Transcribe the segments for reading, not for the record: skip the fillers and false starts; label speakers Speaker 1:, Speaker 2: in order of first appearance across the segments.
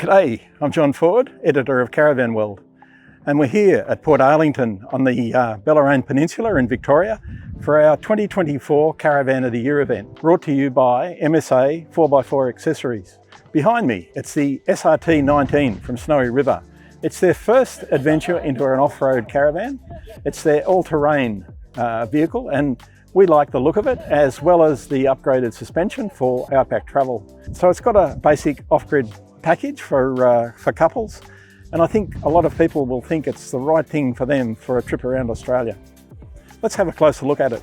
Speaker 1: G'day, I'm John Ford, editor of Caravan World, and we're here at Port Arlington on the Bellarine Peninsula in Victoria for our 2024 Caravan of the Year event, brought to you by MSA 4x4 Accessories. Behind me, it's the SRT19 from Snowy River. It's their first adventure into an off-road caravan. It's their all-terrain vehicle, and we like the look of it, as well as the upgraded suspension for outback travel. So it's got a basic off-grid package for couples, and I think a lot of people will think it's the right thing for them for a trip around Australia. Let's have a closer look at it.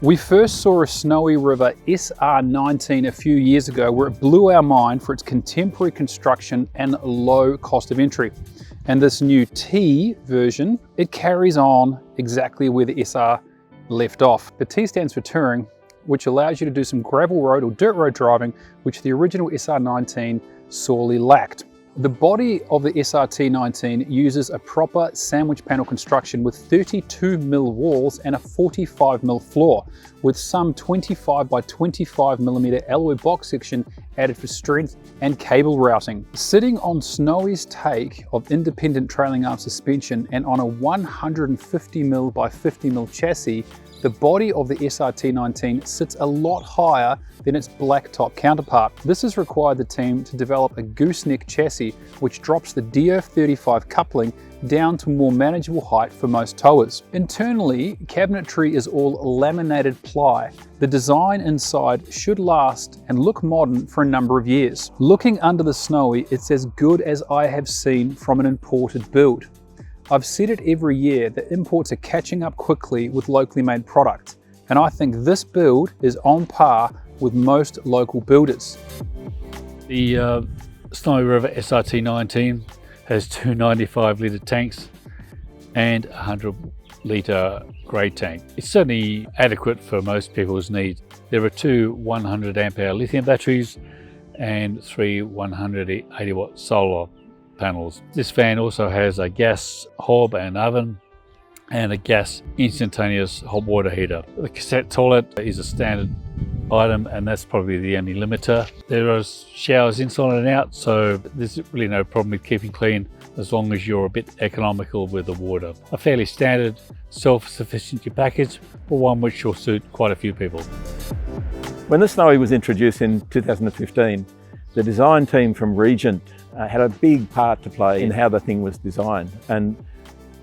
Speaker 2: We first saw a Snowy River SR19 a few years ago, where it blew our mind for its contemporary construction and low cost of entry. And this new T version, it carries on exactly where the SR left off. The T stands for touring, which allows you to do some gravel road or dirt road driving, which the original SR19 sorely lacked. The body of the SRT19 uses a proper sandwich panel construction with 32mm walls and a 45mm floor, with some 25 by 25mm alloy box section added for strength and cable routing. Sitting on Snowy's take of independent trailing arm suspension and on a 150mm by 50mm chassis, the body of the SRT19 sits a lot higher than its blacktop counterpart. This has required the team to develop a gooseneck chassis which drops the DO35 coupling down to more manageable height for most towers. Internally, cabinetry is all laminated ply. The design inside should last and look modern for a number of years. Looking under the Snowy, it's as good as I have seen from an imported build. I've said it every year that imports are catching up quickly with locally made product, and I think this build is on par with most local builders.
Speaker 3: The Snowy River SRT19 has two 95-litre tanks and a 100-litre grey tank. It's certainly adequate for most people's needs. There are two 100 ampere lithium batteries and three 180-watt solar panels. This van also has a gas hob and oven and a gas instantaneous hot water heater. The cassette toilet is a standard item, and that's probably the only limiter. There are showers inside and out, so there's really no problem with keeping clean as long as you're a bit economical with the water. A fairly standard self-sufficiency package, but one which will suit quite a few people.
Speaker 1: When the Snowy was introduced in 2015, the design team from Regent had a big part to play in how the thing was designed. And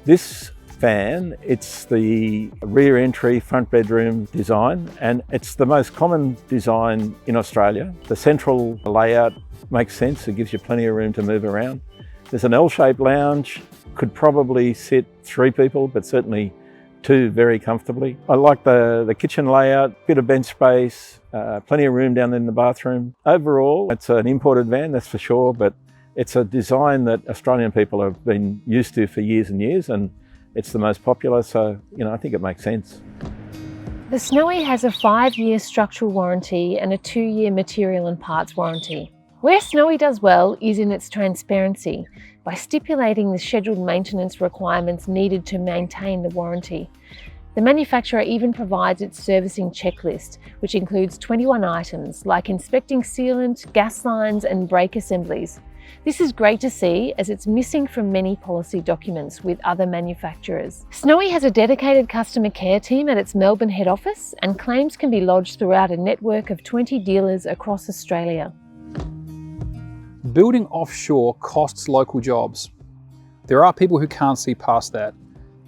Speaker 1: this van, it's the rear entry, front bedroom design, and it's the most common design in Australia. The central layout makes sense, it gives you plenty of room to move around. There's an L-shaped lounge, could probably sit 3 people, but certainly 2 very comfortably. I like the kitchen layout, bit of bench space, plenty of room down in the bathroom. Overall, it's an imported van, that's for sure, but it's a design that Australian people have been used to for years and years, and it's the most popular, so I think it makes sense.
Speaker 4: The Snowy has a 5-year structural warranty and a 2-year material and parts warranty. Where Snowy does well is in its transparency, by stipulating the scheduled maintenance requirements needed to maintain the warranty. The manufacturer even provides its servicing checklist, which includes 21 items like inspecting sealant, gas lines and brake assemblies. This is great to see, as it's missing from many policy documents with other manufacturers. Snowy has a dedicated customer care team at its Melbourne head office, and claims can be lodged throughout a network of 20 dealers across Australia.
Speaker 2: Building offshore costs local jobs. There are people who can't see past that.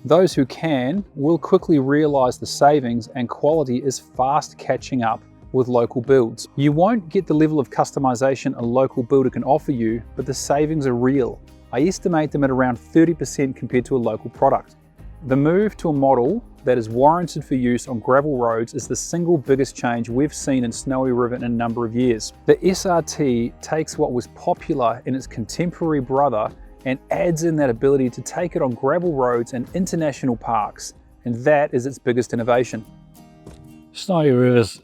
Speaker 2: Those who can will quickly realise the savings, and quality is fast catching up with local builds. You won't get the level of customisation a local builder can offer you, but the savings are real. I estimate them at around 30% compared to a local product. The move to a model that is warranted for use on gravel roads is the single biggest change we've seen in Snowy River in a number of years. The SRT takes what was popular in its contemporary brother and adds in that ability to take it on gravel roads and international parks, and that is its biggest innovation.
Speaker 3: Snowy River's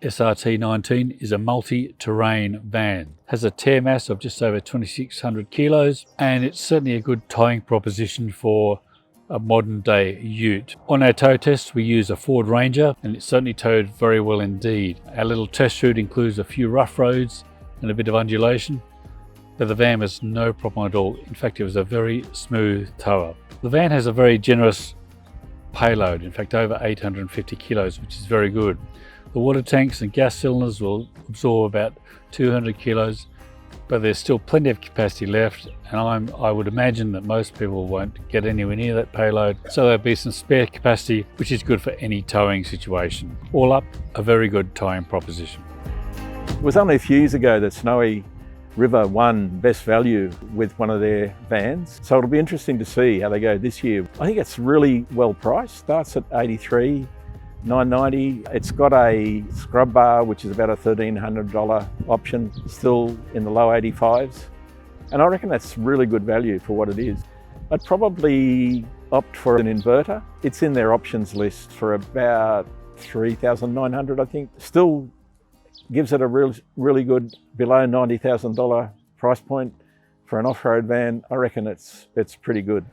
Speaker 3: SRT19 is a multi-terrain van. Has a tear mass of just over 2,600 kilos, and it's certainly a good towing proposition for a modern day ute. On our tow test we use a Ford Ranger, and it certainly towed very well indeed. Our little test route includes a few rough roads and a bit of undulation, but the van was no problem at all. In fact, it was a very smooth tow-up. The van has a very generous payload, in fact over 850 kilos, which is very good. The water tanks and gas cylinders will absorb about 200 kilos, but there's still plenty of capacity left, and I would imagine that most people won't get anywhere near that payload, so there'll be some spare capacity, which is good for any towing situation. All up, a very good towing proposition.
Speaker 1: It was only a few years ago that Snowy River won Best Value with one of their vans, so it'll be interesting to see how they go this year. I think it's really well priced, starts at $83,990. It's got a scrub bar, which is about a $1,300 option, still in the low 85s. And I reckon that's really good value for what it is. I'd probably opt for an inverter. It's in their options list for about $3,900, I think. Still gives it a really good below $90,000 price point for an off-road van. I reckon it's pretty good.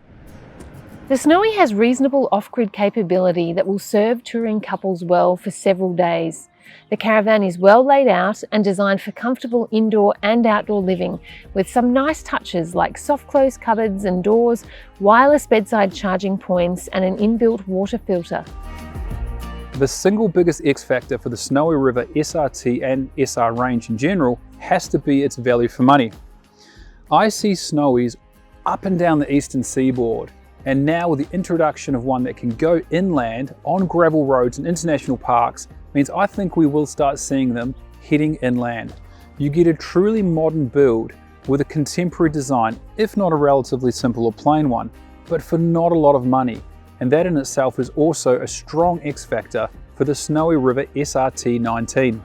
Speaker 4: The Snowy has reasonable off-grid capability that will serve touring couples well for several days. The Caravan is well laid out and designed for comfortable indoor and outdoor living, with some nice touches like soft close cupboards and doors, wireless bedside charging points and an inbuilt water filter.
Speaker 2: The single biggest X factor for the Snowy River SRT and SR range in general has to be its value for money. I see Snowies up and down the eastern seaboard, and now with the introduction of one that can go inland on gravel roads and international parks means I think we will start seeing them heading inland. You get a truly modern build with a contemporary design, if not a relatively simple or plain one, but for not a lot of money. And that in itself is also a strong X factor for the Snowy River SRT19.